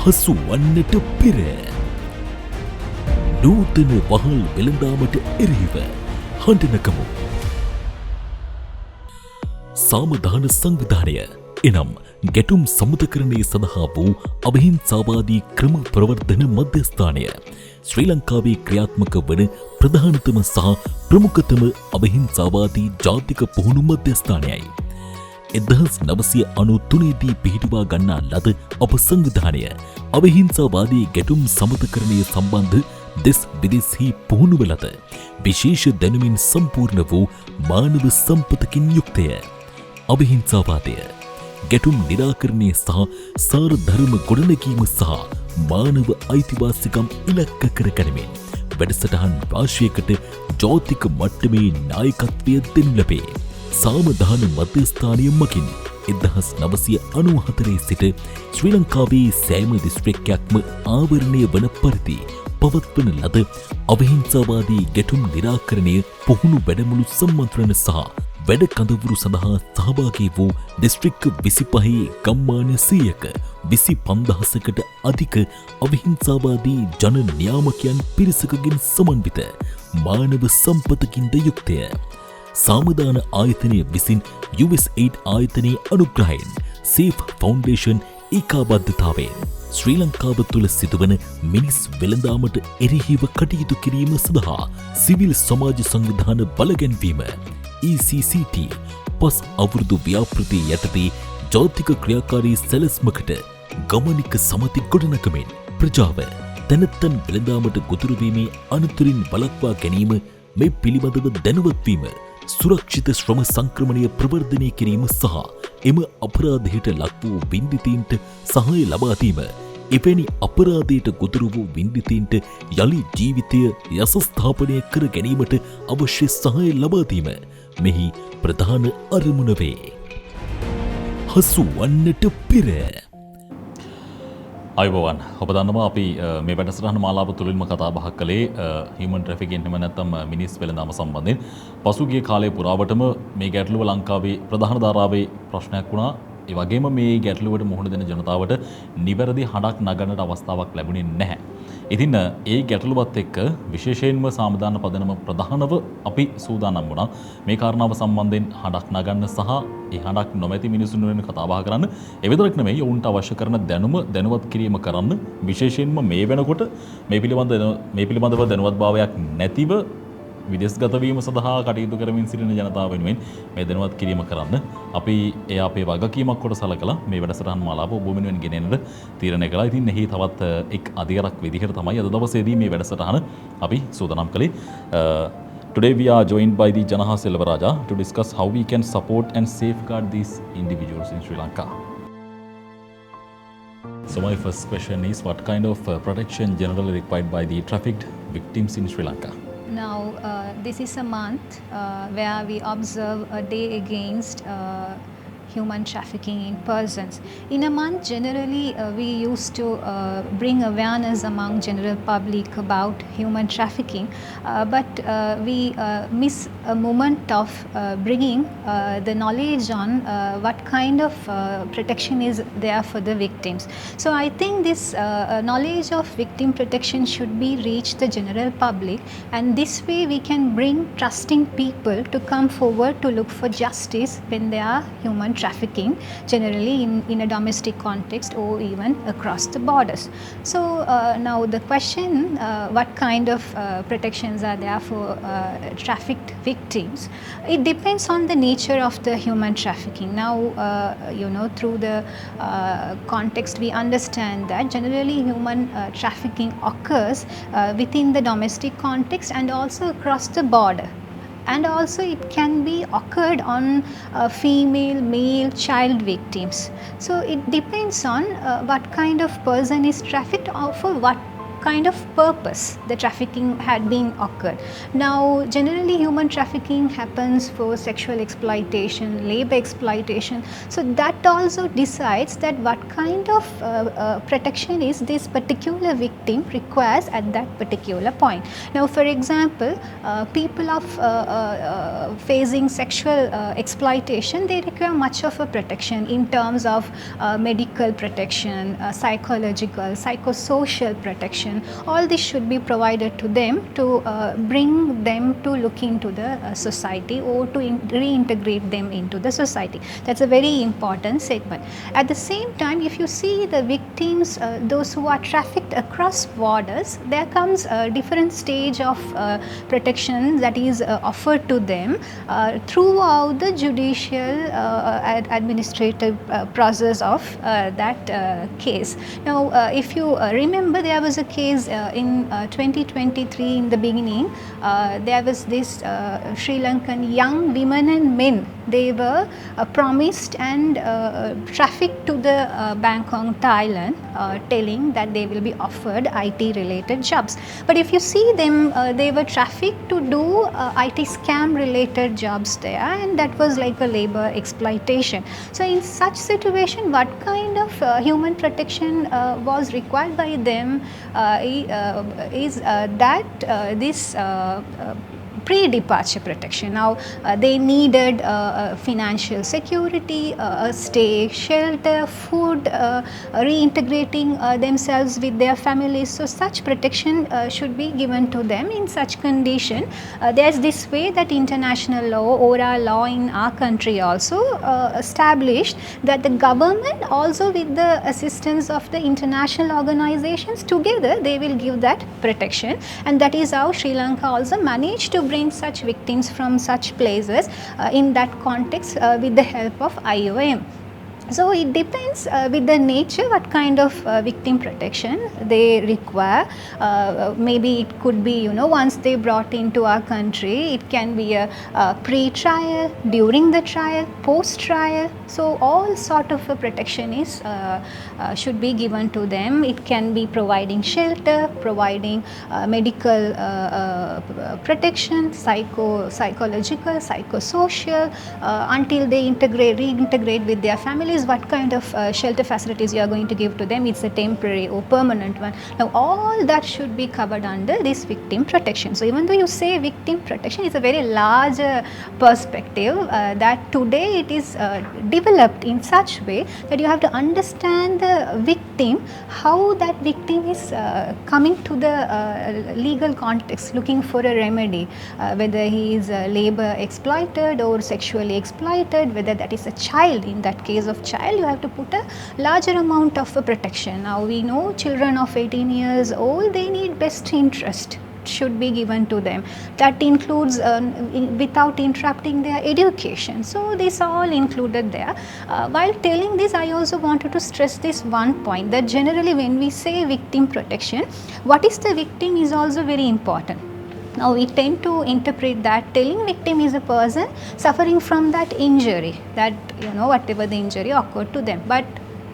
හසු වන්නට පෙර නූතන වහල් වෙළඳාමට එරෙහිව හඬනකමු. සාමදාන සංවිධානය එනම් ගැටුම් සමුදකරණය සඳහා වූ අවිහිංසාවාදී ක්‍රම ප්‍රවර්ධන මධ්‍යස්ථානය ශ්‍රී ලංකාවේ ක්‍රියාත්මක වන ප්‍රධානතම සහ ප්‍රමුඛතම අවිහිංසාවාදී ජාතික පුහුණු මධ්‍යස්ථානයයි. 1993 දී පිහිටුවා ගන්නා ලද අප සංවිධානය අවිහිංසාවාදී ගැටුම් සමුදකරණය සම්බන්ධ දෙස් විදෙස්හි පුහුණුව ලද විශේෂ දැනුමින් සම්පූර්ණ වූ මානව සම්පතකින් යුක්තය. අවිහිංසාවාදය ගැටුම් නිරාකරණය සහ සාර ධර්ම ගොඩනැගීම සහ මානව අයිතිවාසිකම් ඉලක්ක කර ගනිමින් වැඩසටහන් රාශියකට ජාතික මට්ටමේ නායකත්වය දෙනු ලැබේ. සාමදාන මධ්‍යස්ථානය මගින් 1994 සිට ශ්‍රී ලංකාවේ සෑම දිස්ත්‍රික්කයක්ම ආවරණය වන පරිදි පවත්වන ලද අවිහිංසාවාදී ගැටුම් නිරාකරණය පුහුණු වැඩමුළු සම්මන්ත්‍රණ සහ වැඩ කඳවුරු සඳහා සහභාගී වූ දිස්ත්‍රික්ක 25 ගම්මාන 100ක 25000කට අධික අවිහිංසාවාදී ජන නියාමකයන් පිරිසකගෙන් සමන්විත මානව සම්පතකින්ද යුක්තය. සාමදාන ආයතනය විසින් USAID ආයතනයේ අනුග්‍රහයෙන් සේෆ් ෆවුන්ඩේෂන් ඒකාබද්ධතාවයෙන් ශ්‍රී ලංකාව තුළ සිදුවන මිනිස් වෙළඳාමට එරෙහිව කටයුතු කිරීම සඳහා සිවිල් සමාජ සංවිධාන බලගැන්වීම ECCT පස් අවුරුදු ව්‍යාපෘතිය යටතේ ජාතික ක්‍රියාකාරී සැලැස්මකට ගමනික සමති ගොඩනගමින් ප්‍රජාව තැනැත්තන් වෙළඳාමට ගොදුරු වීමේ අනතුරින් වළක්වා ගැනීම මේ පිළිබඳව දැනුවත්වීම සුරක්ෂිත ශ්‍රම සංක්‍රමණය ප්‍රවර්ධනය කිරීම සහ එම අපරාධයට ලක් වූ වින්දිතීන්ට සහාය ලබා දීම එවැනි අපරාධයට ගොදුරු වූ වින්දිතීන්ට යළි ජීවිතය යසස්ථාපනය කර ගැනීමට අවශ්‍ය සහාය ලබා දීම මෙහි ප්‍රධාන අරමුණ වේ. හසු වන්නට පෙර අයබෝවන් ඔබ දන්නවා අපි මේ වැඩසටහන මාලාව තුළින්ම කතා බහක් කළේ හියුමන් ට්‍රැෆිකින් එහෙම නැත්නම් මිනිස් වෙළඳාම සම්බන්ධයෙන්. පසුගිය කාලයේ පුරාවටම මේ ගැටලුව ලංකාවේ ප්‍රධාන ධාරාවේ ප්‍රශ්නයක් වුණා. ඒ වගේම මේ ගැටලුවට මුහුණ දෙන ජනතාවට නිවැරදි හඬක් නගන්නට අවස්ථාවක් ලැබුණේ නැහැ. ඉතින් ඒ ගැටලුවත් එක්ක විශේෂයෙන්ම සාමදාන පදනම ප්‍රධානව අපි සූදානම් වුණා මේ කාරණාව සම්බන්ධයෙන් හඬක් නගන්න සහ ඒ හඬක් නොමැති මිනිසුන් වෙන කතා බහ කරන්න. ඒ විතරක් නෙමෙයි ඔවුන්ට අවශ්‍ය කරන දැනුම දැනුවත් කිරීම කරන්න විශේෂයෙන්ම මේ වෙනකොට මේ පිළිබඳව දැනුවත්භාවයක් නැතිව විදේශගත වීම සඳහා කටයුතු කරමින් සිටින ජනතාව වෙනුවෙන් මේ දැනුවත් කිරීම කරන්න අපි අපේ වගකීමක් කොට සලකලා මේ වැඩසටහන් මාලාව ඔබ වෙනුවෙන් ගෙනෙන්න තීරණය කළා. ඉතින් එහි තවත් එක් අධිකරක් විදිහට තමයි අද දවසේදී මේ වැඩසටහන අපි සූදානම් කළේ. Today we are joined by the Janaha Sevaraj to discuss how we can support and safeguard these individuals in Sri Lanka. So my first question is, what kind of protection generally required by the trafficked victims in Sri Lanka? Now, this is a month where we observe a day against human trafficking in persons. In a month, generally, we used to bring awareness among general public about human trafficking, but we miss a moment of bringing the knowledge on what kind of protection is there for the victims. So I think this knowledge of victim protection should be reached the general public, and this way we can bring trusting people to come forward to look for justice when there are human trafficking, generally in a domestic context or even across the borders. So now the question, what kind of protections are there for trafficked victims? It depends on the nature of the human trafficking. Now, through the context, we understand that generally human trafficking occurs within the domestic context and also across the border. And also it can be occurred on female, male, child victims. So it depends on what kind of person is trafficked or for what kind of purpose the trafficking had been occurred. Now, generally human trafficking happens for sexual exploitation, labor exploitation. So that also decides that what kind of protection is this particular victim requires at that particular point. Now, for example, people of facing sexual exploitation, they require much of a protection in terms of medical protection, psychological, psychosocial protection. All this should be provided to them to bring them to look into the society or to reintegrate them into the society. That's a very important segment. At the same time, if you see the victims, those who are trafficked across borders, there comes a different stage of protection that is offered to them throughout the judicial administrative process of that case. Now, if you remember, there was a case in 2023 in the beginning. There was this Sri Lankan young women and men. They were promised and trafficked to the Bangkok, Thailand, telling that they will be offered IT related jobs. But if you see them, they were trafficked to do IT scam related jobs there, and that was like a labor exploitation. So in such situation, what kind of human protection was required by them is that this pre-departure protection. Now, they needed financial security, a stay, shelter, food, reintegrating themselves with their families. So such protection should be given to them in such condition. There's this way that international law or our law in our country also established that the government also, with the assistance of the international organizations, together they will give that protection, and that is how Sri Lanka also managed to bring such victims from such places in that context with the help of IOM. So it depends with the nature what kind of victim protection they require. Maybe it could be, once they brought into our country, it can be a pre-trial, during the trial, post-trial. So all sort of a protection is should be given to them. It can be providing shelter, providing medical protection, psychological, psychosocial, until they reintegrate with their families. What kind of shelter facilities you are going to give to them? It's a temporary or permanent one. Now all that should be covered under this victim protection. So even though you say victim protection, it's a very large perspective that today it is developed in such way that you have to understand the victim, how that victim is coming to the legal context, looking for a remedy, whether he is labor exploited or sexually exploited, whether that is a child. In that case of child, you have to put a larger amount of protection. Now we know children of 18 years old, they need best interest should be given to them. That includes without interrupting their education. So this all included there. While telling this, I also wanted to stress this one point, that generally when we say victim protection, what is the victim is also very important. Now we tend to interpret that telling victim is a person suffering from that injury, that whatever the injury occurred to them, but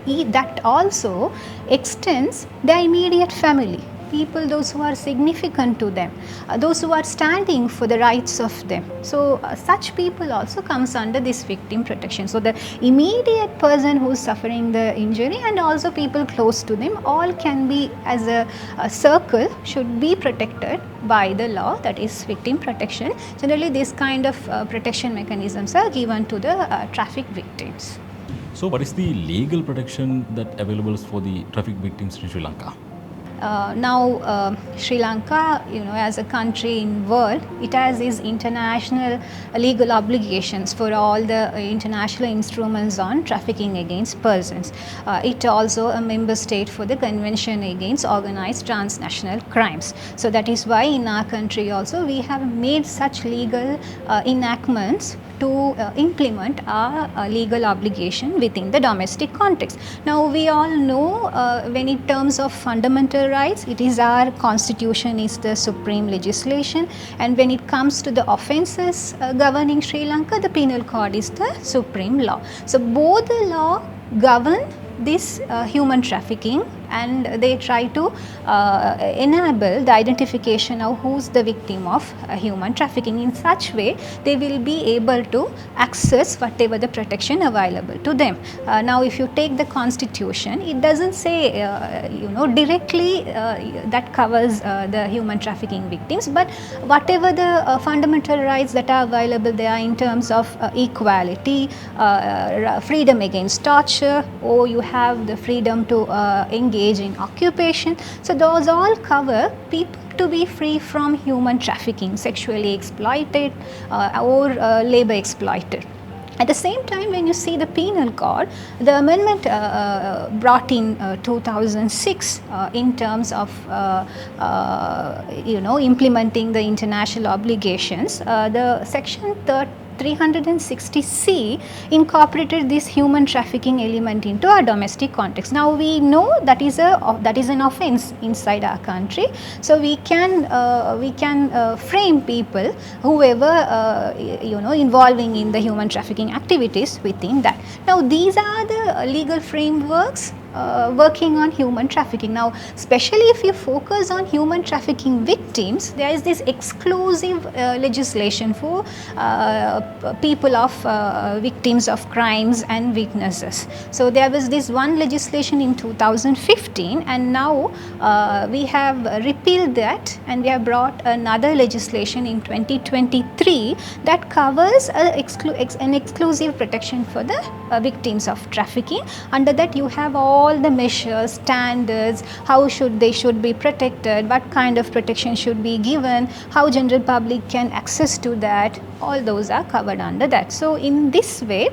that also extends their immediate family, people, those who are significant to them, those who are standing for the rights of them. So such people also comes under this victim protection. So the immediate person who is suffering the injury and also people close to them, all can be as a circle should be protected by the law, that is victim protection. Generally this kind of protection mechanisms are given to the traffic victims. So what is the legal protection that available for the traffic victims in Sri Lanka? Now Sri Lanka, as a country in world, it has these international legal obligations for all the international instruments on trafficking against persons. It also a member state for the Convention Against Organized Transnational Crimes. So that is why in our country also we have made such legal enactments to implement our legal obligation within the domestic context. Now we all know when in terms of fundamental rights, it is our constitution is the supreme legislation, and when it comes to the offences governing Sri Lanka, the penal code is the supreme law. So both the law govern this human trafficking and they try to enable the identification of who's the victim of human trafficking. In such way, they will be able to access whatever the protection available to them. Now, if you take the constitution, it doesn't say directly that covers the human trafficking victims, but whatever the fundamental rights that are available there in terms of equality, freedom against torture, or you have the freedom to engage in occupation. So those all cover people to be free from human trafficking, sexually exploited or labor exploited. At the same time, when you see the penal code, the amendment brought in 2006 in terms of implementing the international obligations, the section 360C incorporated this human trafficking element into our domestic context. Now we know that is an offence inside our country, so we can frame people whoever involving in the human trafficking activities within that. Now these are the legal frameworks working on human trafficking. Now, especially if you focus on human trafficking victims, there is this exclusive legislation for people of victims of crimes and witnesses. So there was this one legislation in 2015, and now we have repealed that, and we have brought another legislation in 2023 that covers an exclusive protection for the victims of trafficking. Under that, you have all the measures, standards, how they should be protected, what kind of protection should be given, how general public can access to that, all those are covered under that. So in this way,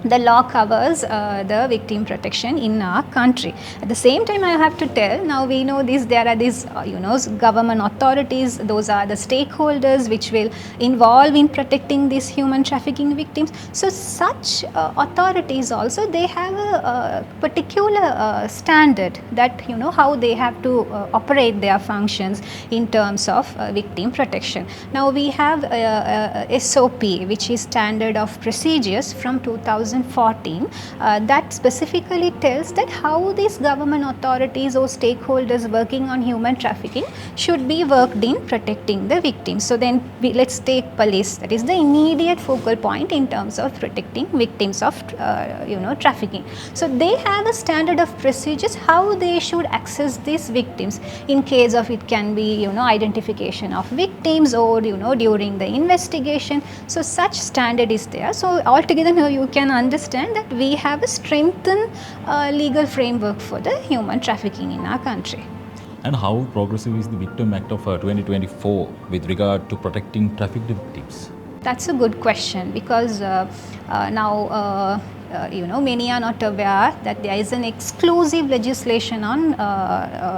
the law covers the victim protection in our country. At the same time, I have to tell, now we know this, there are these government authorities, those are the stakeholders which will involve in protecting these human trafficking victims. So such authorities also, they have a particular standard that how they have to operate their functions in terms of victim protection. Now we have SOP, which is Standard of Procedures from 2014, that specifically tells that how these government authorities or stakeholders working on human trafficking should be worked in protecting the victims. So then let's take police, that is the immediate focal point in terms of protecting victims of trafficking. So they have a standard of procedures how they should access these victims in case of, it can be identification of victims or during the investigation. So such standard is there. So altogether now you can understand that we have a strengthened legal framework for the human trafficking in our country. And how progressive is the Victim Act of 2024 with regard to protecting trafficked victims? That's a good question, because now many are not aware that there is an exclusive legislation on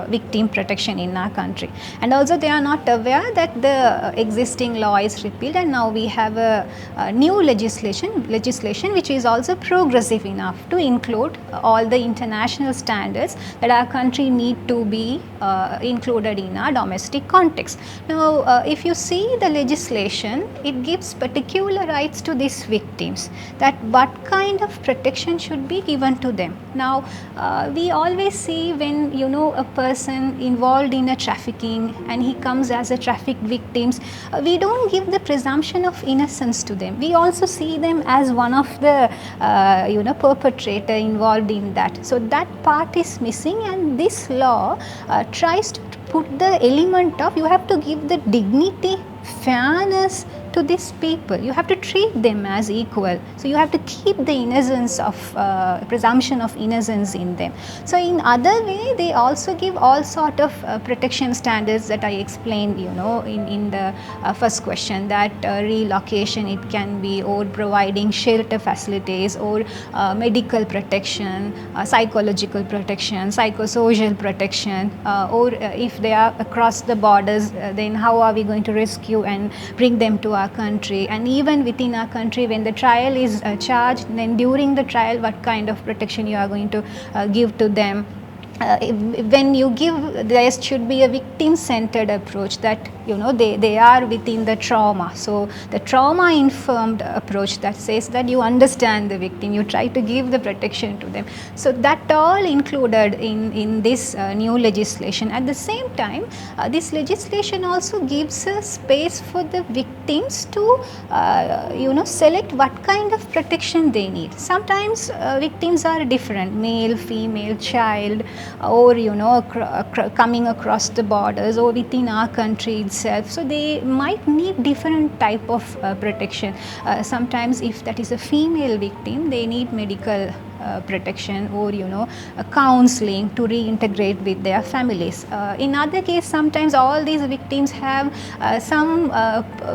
victim protection in our country, and also they are not aware that the existing law is repealed, and now we have a new legislation which is also progressive enough to include all the international standards that our country need to be included in our domestic context. Now if you see the legislation, it gives particular rights to these victims, that what kind of protection should be given to them. Now we always see when a person involved in a trafficking and he comes as a trafficked victims, we don't give the presumption of innocence to them. We also see them as one of the perpetrator involved in that. So that part is missing, and this law tries to put the element of, you have to give the dignity, fairness to these people. You have to treat them as equal. So you have to keep the innocence of presumption of innocence in them. So in other way, they also give all sort of protection standards that I explained in the first question, that relocation it can be, or providing shelter facilities, or medical protection, psychological protection, psychosocial protection, or if they are across the borders, then how are we going to rescue and bring them to our country, and even within our country when the trial is charged, then during the trial what kind of protection you are going to give to them. when you give, there should be a victim centered approach, that they are within the trauma. So the trauma informed approach that says that you understand the victim, you try to give the protection to them. So that all included in this new legislation. At the same time, this legislation also gives a space for the victims to select what kind of protection they need. Sometimes victims are different, male, female, child, or coming across the borders or within our country itself. So they might need different type of protection. Sometimes if that is a female victim, they need medical protection or counseling to reintegrate with their families. In other case, sometimes all these victims have some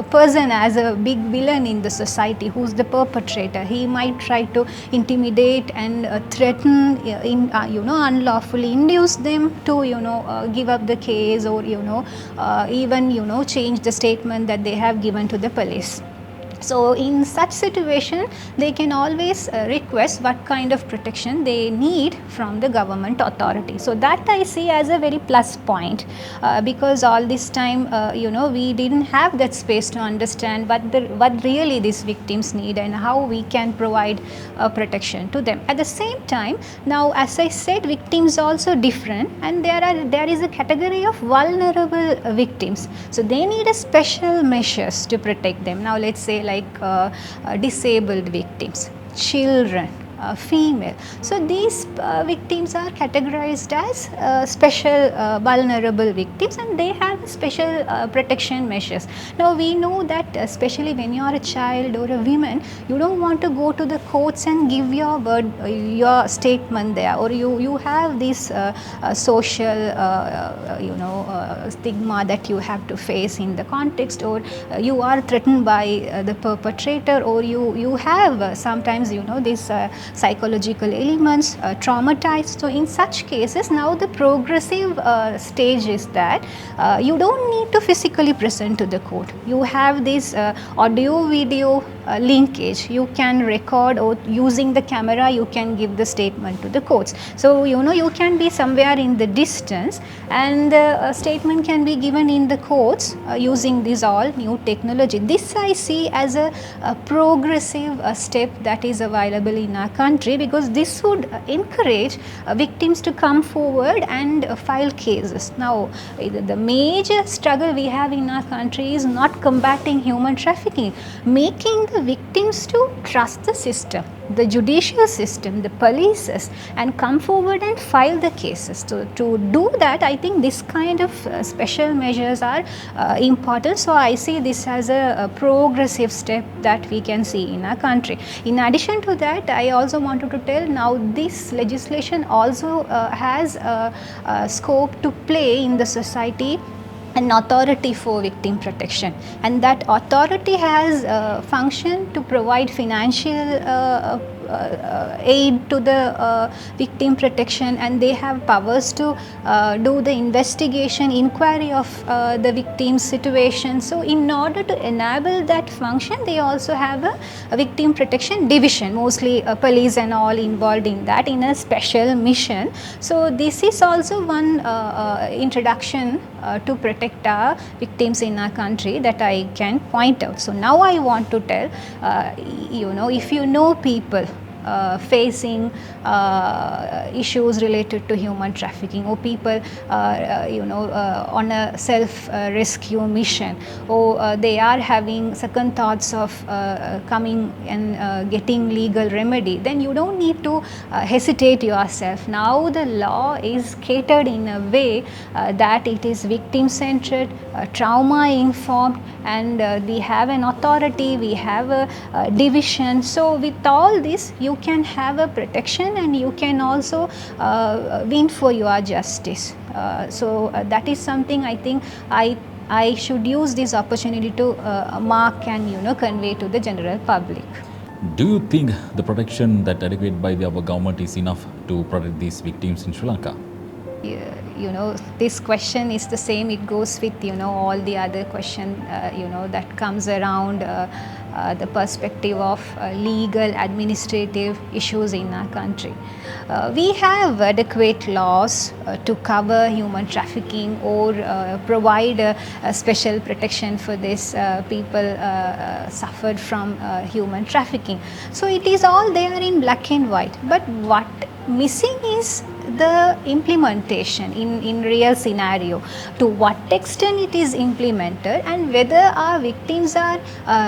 person as a big villain in the society who's the perpetrator. He might try to intimidate and threaten, unlawfully induce them to give up the case, or even change the statement that they have given to the police. So in such situation, they can always request what kind of protection they need from the government authority. So that I see as a very plus point, because all this time we didn't have that space to understand what really these victims need and how we can provide protection to them. At the same time, now as I said, victims also different, and there is a category of vulnerable victims. So they need a special measures to protect them. Now let's say disabled victims, children, female. So these victims are categorized as special vulnerable victims, and they have special protection measures. Now we know that especially when you are a child or a woman, you don't want to go to the courts and give your word, your statement there, or you have this social stigma that you have to face in the context, or you are threatened by the perpetrator, or you have sometimes this psychological elements, traumatized. So in such cases, now the progressive stage is that you don't need to physically present to the court. You have this audio video linkage. You can record, or using the camera you can give the statement to the courts. So you can be somewhere in the distance, and a statement can be given in the courts using this all new technology. This I see as a progressive step that is available in our country, because this would encourage victims to come forward and file cases. Now the major struggle we have in our country is not combating human trafficking, making the victims to trust the system, the judicial system, the police, and come forward and file the cases. So to do that, I think this kind of special measures are important. So I see this as a progressive step that we can see in our country. In addition to that, I also wanted to tell, now this legislation also has a scope to play in the society an authority for victim protection, and that authority has function to provide financial aid to the victim protection, and they have powers to do the investigation, inquiry of the victim's situation. So in order to enable that function, they also have a victim protection division, mostly police and all involved in that, in a special mission. So this is also one introduction to protect our victims in our country that I can point out. So now I want to tell, if you know people facing issues related to human trafficking, or people on a self-rescue mission, or they are having second thoughts of coming and getting legal remedy, then you don't need to hesitate yourself. Now the law is catered in a way that it is victim-centered, trauma-informed, and we have an authority, we have a division. So with all this, you can have a protection, and you can also win for your justice. So that is something I think I should use this opportunity to mark and convey to the general public. Do you think the protection that adequate by our government is enough to protect these victims in Sri Lanka? This question is the same. It goes with all the other question that comes around the perspective of legal administrative issues in our country. We have adequate laws to cover human trafficking or provide a special protection for this people suffered from human trafficking. So it is all there in black and white, but what missing is the implementation in real scenario, to what extent it is implemented and whether our victims are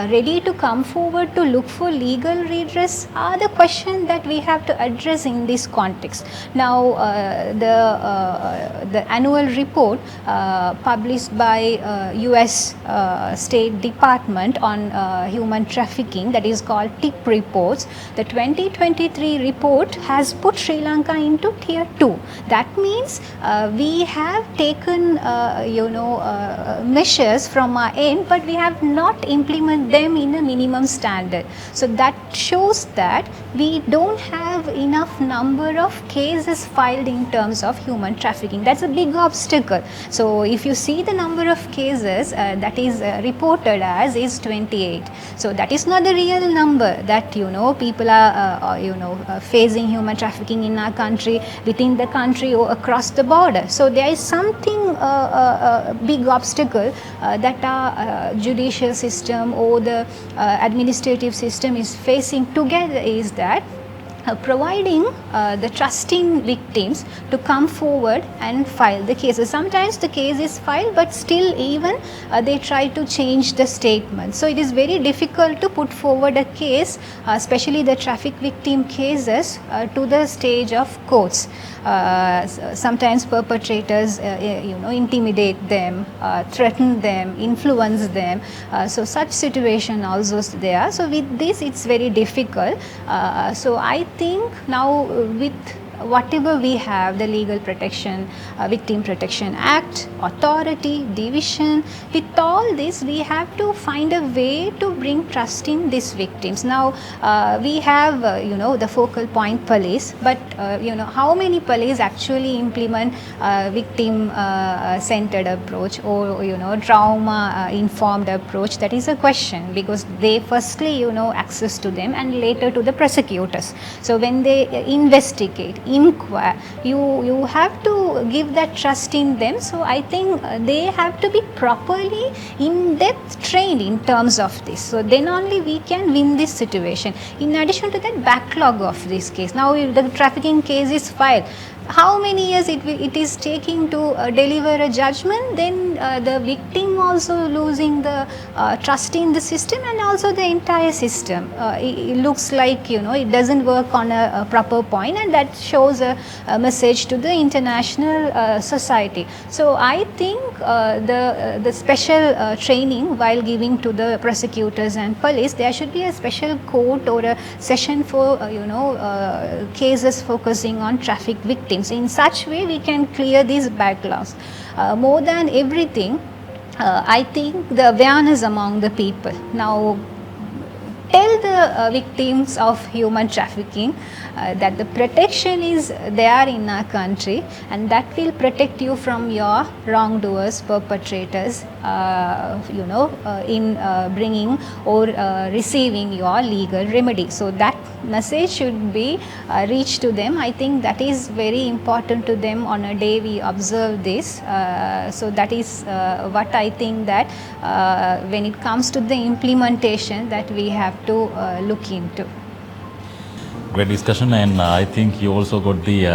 ready to come forward to look for legal redress are the question that we have to address in this context. Now the annual report published by US State Department on human trafficking, that is called TIP reports, the 2023 report has put Sri Lanka into tier 2. That means we have taken measures from our end, but we have not implemented them in a minimum standard. So that shows that we don't have enough number of cases filed in terms of human trafficking. That's a big obstacle. So if you see the number of cases that is reported as is 28. So that is not the real number that people are facing human trafficking in our country, within the country or across the border. So there is something big obstacle that our judicial system or the administrative system is facing together, is that providing the trusting victims to come forward and file the cases. Sometimes the case is filed, but still even they try to change the statement. So it is very difficult to put forward a case, especially the traffic victim cases, to the stage of courts. Sometimes perpetrators intimidate them, threaten them, influence them. So such situation also is there. So with this it's very difficult. So I think now with whatever we have, the legal protection, Victim Protection Act, authority, division, with all this we have to find a way to bring trust in these victims. Now we have the focal point police, but how many police actually implement victim centered approach or trauma informed approach? That is a question, because they firstly access to them and later to the prosecutors. So when they investigate, inquire, you have to give that trust in them. So I think they have to be properly in-depth trained in terms of this. So then only we can win this situation. In addition to that backlog of this case, now if the trafficking case is filed, how many years it is taking to deliver a judgment, then the victim also losing the trust in the system and also the entire system. It looks like it doesn't work on a proper point, and that shows a message to the international society. So I think the special training while giving to the prosecutors and police, there should be a special court or a session for cases focusing on traffic victims. In such way we can clear these backlogs. More than everything, I think the awareness among the people. Now tell the victims of human trafficking that the protection is there in our country, and that will protect you from your wrongdoers, perpetrators, in bringing or receiving your legal remedy. So that message should be reached to them. I think that is very important to them. On a day we observe this. So that is what I think, that when it comes to the implementation, that we have to look into. Great discussion, and I think you also got the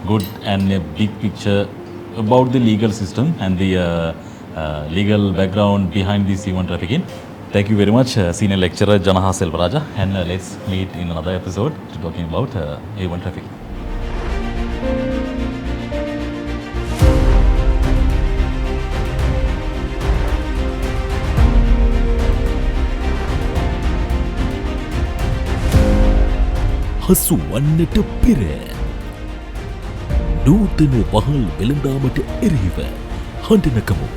good and a big picture about the legal system and the legal background behind this human trafficking. Thank you very much, Senior Lecturer Janaha Sevaraj, and let's meet in another episode to talking about human trafficking. හසු වන්නට පෙර නූතන වහල් වෙළඳාමට එරෙහිව හඬනකමු.